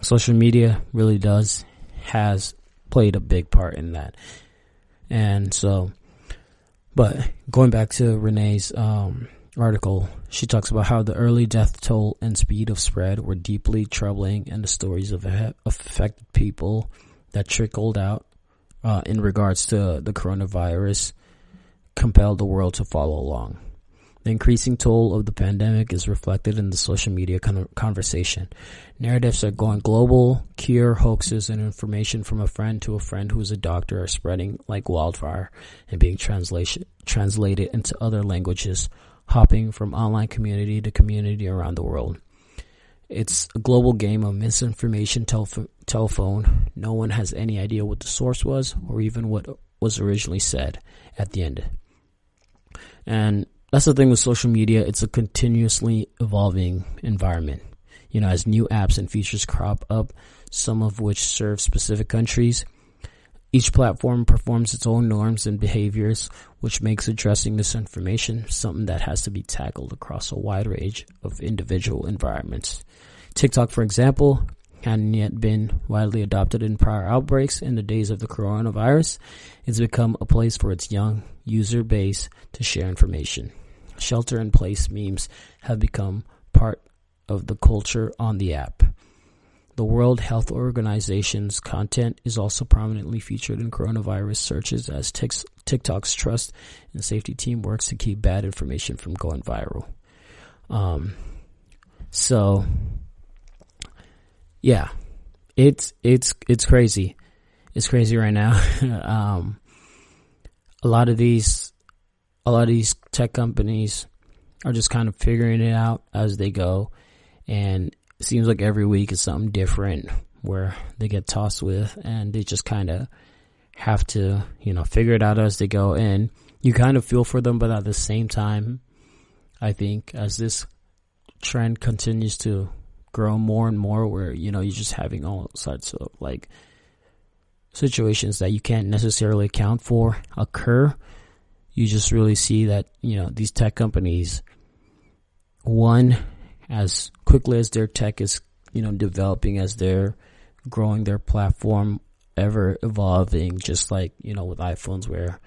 social media really has played a big part in that. And so, but going back to Renee's article, she talks about how the early death toll and speed of spread were deeply troubling, and the stories of affected people that trickled out in regards to the coronavirus compelled the world to follow along. The increasing toll of the pandemic is reflected in the social media conversation. Narratives are going global, cure hoaxes and information from a friend to a friend who is a doctor are spreading like wildfire and being translated into other languages, hopping from online community to community around the world. It's a global game of misinformation telephone. No one has any idea what the source was or even what was originally said at the end. And that's the thing with social media. It's a continuously evolving environment. You know, as new apps and features crop up, some of which serve specific countries, each platform performs its own norms and behaviors, which makes addressing this information something that has to be tackled across a wide range of individual environments. TikTok, for example, hadn't yet been widely adopted in prior outbreaks. In the days of the coronavirus, it's become a place for its young user base to share information. Shelter-in-place memes have become part of the culture on the app. The World Health Organization's content is also prominently featured in coronavirus searches as TikTok's trust and safety team works to keep bad information from going viral. So yeah, it's crazy. It's crazy right now. A lot of these tech companies are just kind of figuring it out as they go, and it seems like every week is something different where they get tossed with, and they just kind of have to, figure it out as they go. And you kind of feel for them, but at the same time, I think as this trend continues to grow more and more, where, you're just having all sorts of like situations that you can't necessarily account for occur, you just really see that, these tech companies, one, as quickly as their tech is, developing, as they're growing their platform, ever evolving, just like, with iPhones, where,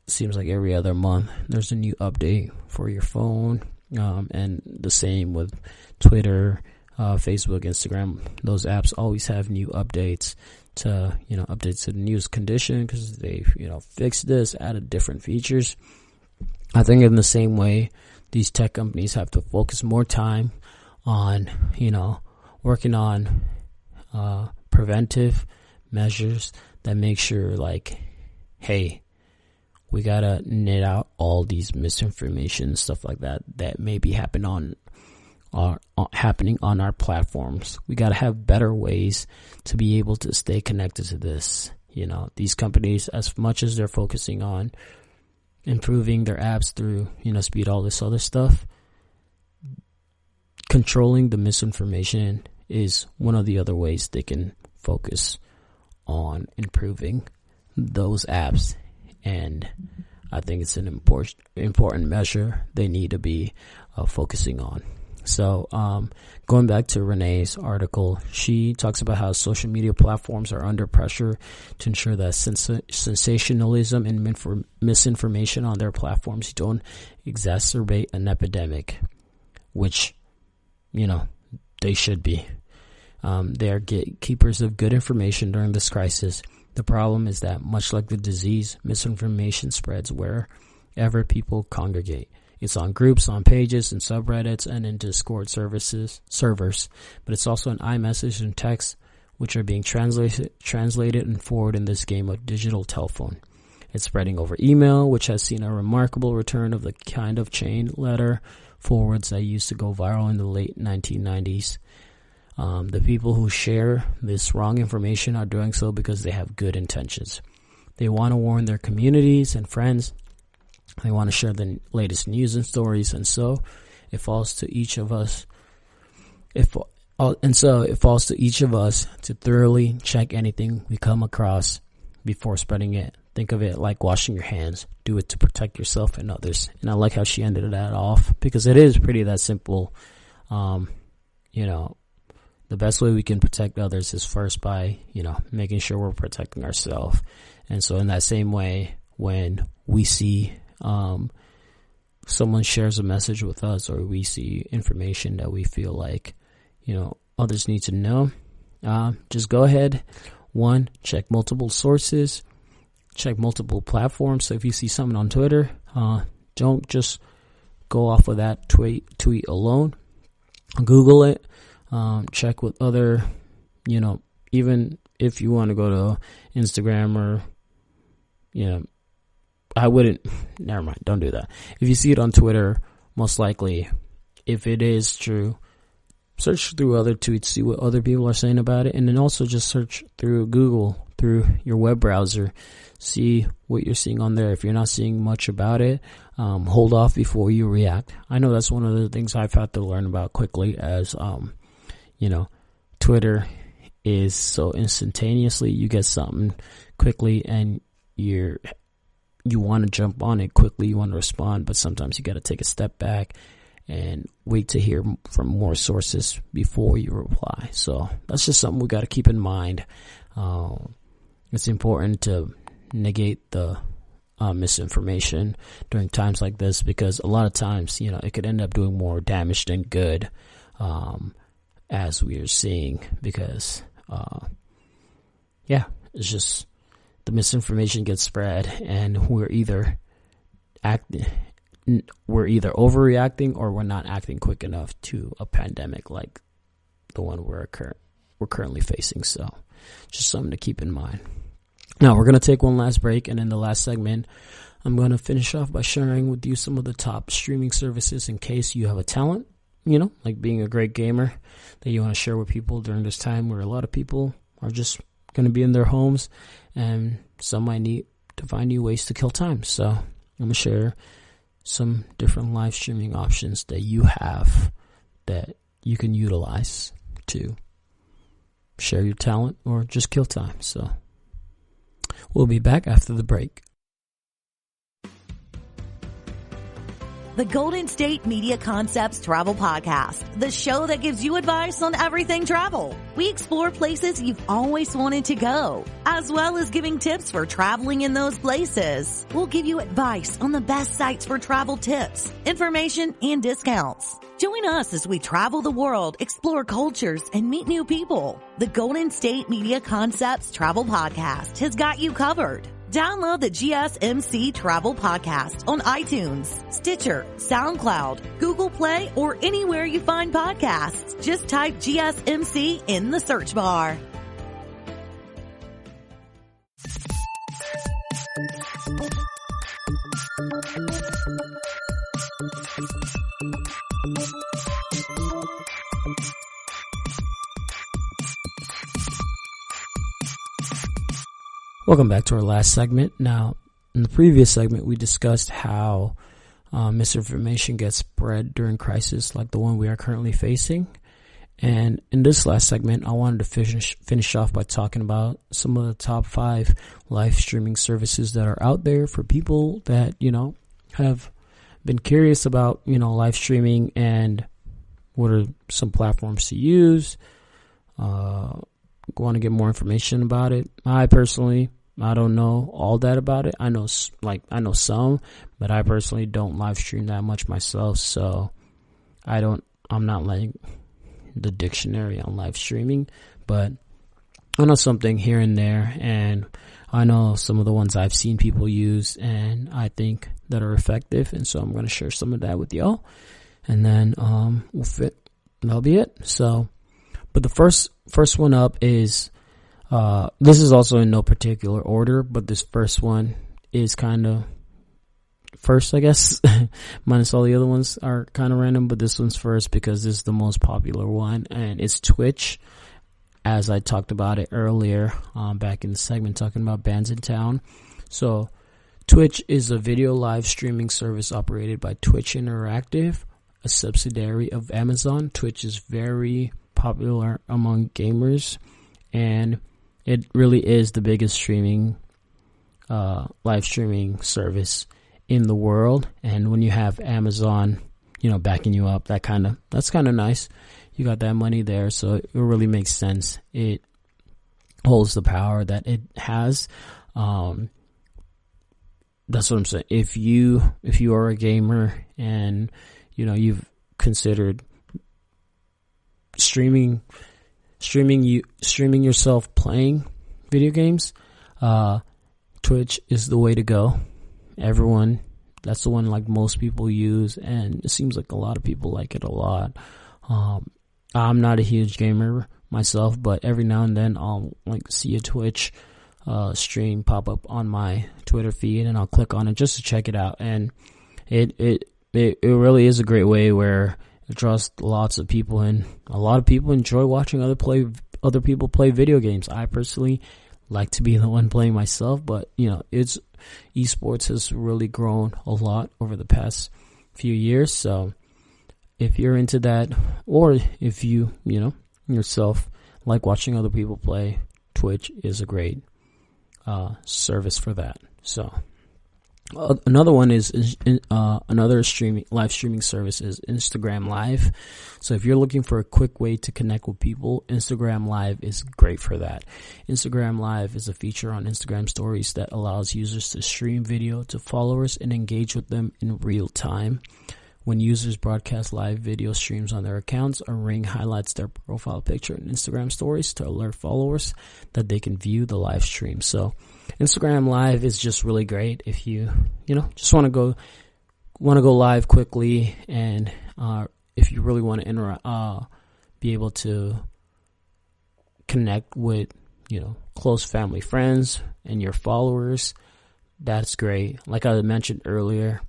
seems like every other month there's a new update for your phone. And the same with Twitter, Facebook, Instagram. Those apps always have new updates to, updates to the newest condition, because they, fixed this, added different features. I think in the same way, these tech companies have to focus more time on, working on preventive measures that make sure, like, hey, we gotta knit out all these misinformation, stuff like that may be happening on our platforms. We gotta have better ways to be able to stay connected to this. These companies, as much as they're focusing on improving their apps through, speed, all this other stuff, controlling the misinformation is one of the other ways they can focus on improving those apps. And I think it's an important measure they need to be focusing on. So going back to Renee's article, she talks about how social media platforms are under pressure to ensure that sensationalism and misinformation on their platforms don't exacerbate an epidemic, which, they should be. They are gatekeepers of good information during this crisis. The problem is that, much like the disease, misinformation spreads wherever people congregate. It's on groups, on pages, and subreddits, and in Discord servers, but it's also in iMessage and text, which are being translated and forwarded in this game of digital telephone. It's spreading over email, which has seen a remarkable return of the kind of chain letter forwards that used to go viral in the late 1990s. The people who share this wrong information are doing so because they have good intentions. They want to warn their communities and friends. They want to share the latest news and stories, and so it falls to each of us. It falls to each of us to thoroughly check anything we come across before spreading it. Think of it like washing your hands. Do it to protect yourself and others. And I like how she ended that off, because it is pretty that simple. The best way we can protect others is first by, making sure we're protecting ourselves. And so in that same way, when we see someone shares a message with us, or we see information that we feel like, others need to know, just go ahead. One, check multiple sources, check multiple platforms. So if you see something on Twitter, don't just go off of that tweet alone. Google it. Check with other, even if you want to go to Instagram or, never mind, don't do that. If you see it on Twitter, most likely, if it is true, search through other tweets, see what other people are saying about it, and then also just search through Google, through your web browser, see what you're seeing on there. If you're not seeing much about it, hold off before you react. I know that's one of the things I've had to learn about quickly, as, Twitter is so instantaneously, you get something quickly and you want to jump on it quickly, you want to respond, but sometimes you got to take a step back and wait to hear from more sources before you reply. So that's just something we got to keep in mind. It's important to negate the misinformation during times like this, because a lot of times, it could end up doing more damage than good, as we are seeing, because, it's just the misinformation gets spread, and we're either overreacting or we're not acting quick enough to a pandemic like the one we're currently facing. So just something to keep in mind. Now we're going to take one last break, and in the last segment, I'm going to finish off by sharing with you some of the top streaming services in case you have a talent, like being a great gamer that you want to share with people during this time where a lot of people are just going to be in their homes and some might need to find new ways to kill time. So I'm going to share some different live streaming options that you have that you can utilize to share your talent or just kill time. So we'll be back after the break. The Golden State Media Concepts Travel Podcast, the show that gives you advice on everything travel. We explore places you've always wanted to go, as well as giving tips for traveling in those places. We'll give you advice on the best sites for travel tips, information, and discounts. Join us as we travel the world, explore cultures, and meet new people. The Golden State Media Concepts Travel Podcast has got you covered. Download the GSMC Travel Podcast on iTunes, Stitcher, SoundCloud, Google Play, or anywhere you find podcasts. Just type GSMC in the search bar. Welcome back to our last segment. Now, in the previous segment, we discussed how misinformation gets spread during crisis like the one we are currently facing. And in this last segment, I wanted to finish off by talking about some of the top 5 live streaming services that are out there for people that, have been curious about, live streaming and what are some platforms to use. Want to get more information about it. I don't know all that about it. I know some, but I personally don't live stream that much myself. So I'm not like the dictionary on live streaming, but I know something here and there, and I know some of the ones I've seen people use and I think that are effective. And so I'm going to share some of that with y'all, and then, that'll be it. So, but the first one up is, this is also in no particular order, but this first one is kind of first, I guess, minus all the other ones are kind of random, but this one's first because this is the most popular one, and it's Twitch, as I talked about it earlier, back in the segment talking about Bandsintown. So Twitch is a video live streaming service operated by Twitch Interactive, a subsidiary of Amazon. Twitch is very popular among gamers, and it really is the biggest live streaming service in the world. And when you have Amazon, backing you up, that's kind of nice. You got that money there, so it really makes sense. It holds the power that it has. That's what I'm saying. If you are a gamer and you've considered streaming yourself playing video games, Twitch is the way to go. That's the one like most people use, and it seems like a lot of people like it a lot. I'm not a huge gamer myself, but every now and then I'll like see a Twitch stream pop up on my Twitter feed, and I'll click on it just to check it out. And it really is a great way where it draws lots of people in. A lot of people enjoy watching other people play video games. I personally like to be the one playing myself, but esports has really grown a lot over the past few years. So if you're into that, or if you yourself like watching other people play, Twitch is a great service for that. So another one is another live streaming service is Instagram Live. So if you're looking for a quick way to connect with people, Instagram Live is great for that. Instagram Live is a feature on Instagram Stories that allows users to stream video to followers and engage with them in real time. when users broadcast live video streams on their accounts, a ring highlights their profile picture in Instagram stories to alert followers that they can view the live stream. So Instagram Live is just really great if you just want to go live quickly, and if you really want to be able to connect with close family, friends, and your followers. That's great. Like I mentioned earlier,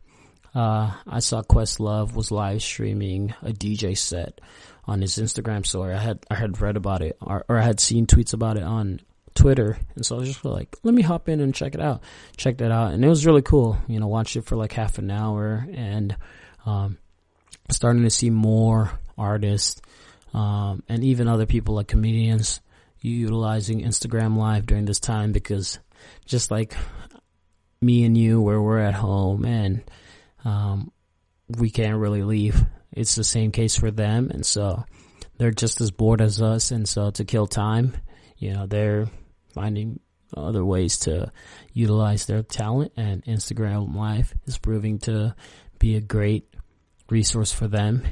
I saw Questlove was live streaming a DJ set on his Instagram story. I had read about it, or I had seen tweets about it on Twitter, and so I was just like, let me hop in and check it out. Checked it out, and it was really cool. Watched it for like half an hour, and starting to see more artists and even other people like comedians utilizing Instagram Live during this time, because just like me and you, where we're at home and we can't really leave, it's the same case for them, and so they're just as bored as us, and so to kill time, they're finding other ways to utilize their talent, and Instagram Live is proving to be a great resource for them.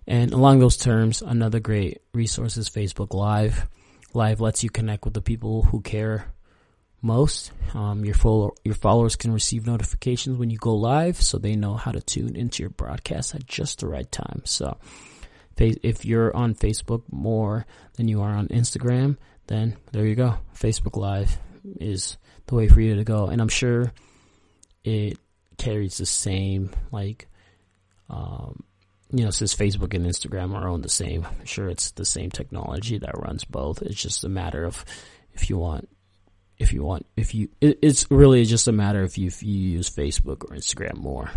And along those terms, another great resource is Facebook Live. Live lets you connect with the people who care most. Your followers can receive notifications when you go live, so they know how to tune into your broadcast at just the right time. So if you're on Facebook more than you are on Instagram, then there you go. Facebook Live is the way for you to go. And I'm sure it carries the same, since Facebook and Instagram are owned the same, I'm sure it's the same technology that runs both. It's just a matter of it's really just a matter if you use Facebook or Instagram more.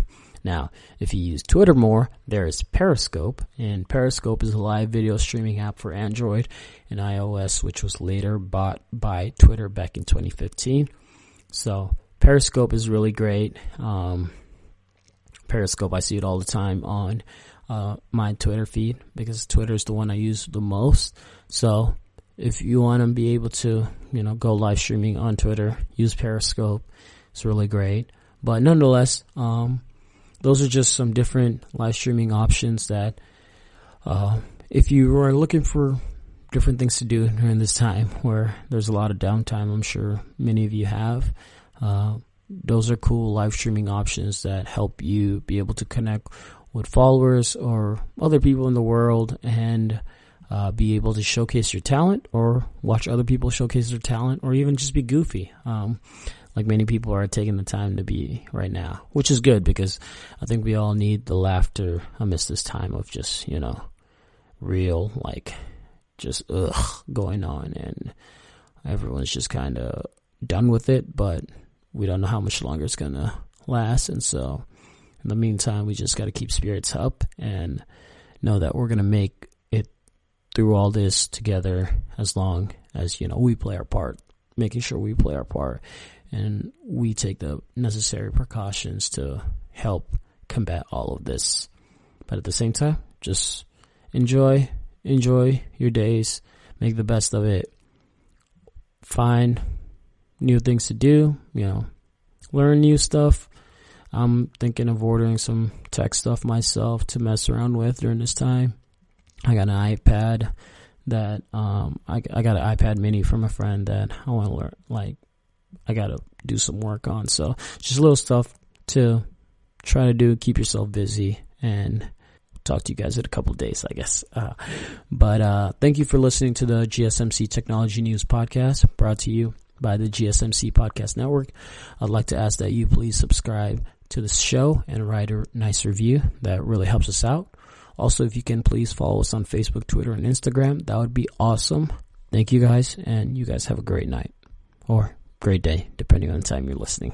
Now, if you use Twitter more, there is Periscope, and Periscope is a live video streaming app for Android and iOS, which was later bought by Twitter back in 2015. So Periscope is really great. Periscope, I see it all the time on my Twitter feed, because Twitter is the one I use the most. So if you want to be able to, go live streaming on Twitter, use Periscope. It's really great. But nonetheless, those are just some different live streaming options that, if you are looking for different things to do during this time where there's a lot of downtime, I'm sure many of you have, those are cool live streaming options that help you be able to connect with followers or other people in the world, and be able to showcase your talent, or watch other people showcase their talent, or even just be goofy, like many people are taking the time to be right now, which is good, because I think we all need the laughter amidst this time of just, real, going on, and everyone's just kind of done with it, but we don't know how much longer it's going to last, and so in the meantime, we just got to keep spirits up and know that we're going to make it through all this together, as long as, we play our part, making sure we play our part and we take the necessary precautions to help combat all of this. But at the same time, just enjoy your days, make the best of it, find new things to do, learn new stuff. I'm thinking of ordering some tech stuff myself to mess around with during this time. I got an iPad that I got an iPad mini from a friend that I want to learn, I got to do some work on. So just little stuff to try to do, keep yourself busy, and talk to you guys in a couple of days, I guess. But thank you for listening to the GSMC Technology News Podcast, brought to you by the GSMC Podcast Network. I'd like to ask that you please subscribe to this show and write a nice review. That really helps us out. Also, if you can please follow us on Facebook, Twitter, and Instagram, that would be awesome. Thank you guys, and you guys have a great night, or great day, depending on the time you're listening.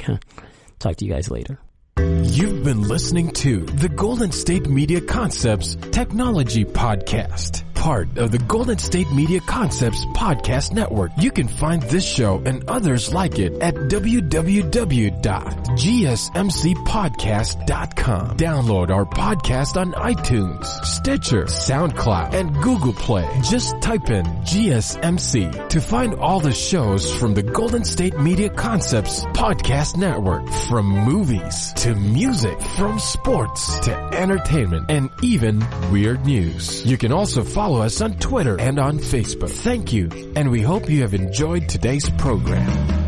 Talk to you guys later. You've been listening to the Golden State Media Concepts Technology Podcast. part of the Golden State Media Concepts Podcast Network. You can find this show and others like it at www.gsmcpodcast.com. Download our podcast on iTunes, Stitcher, SoundCloud, and Google Play. Just type in GSMC to find all the shows from the Golden State Media Concepts Podcast Network. From movies to music, from sports to entertainment, and even weird news. You can also follow us on Twitter and on Facebook. Thank you, and we hope you have enjoyed today's program.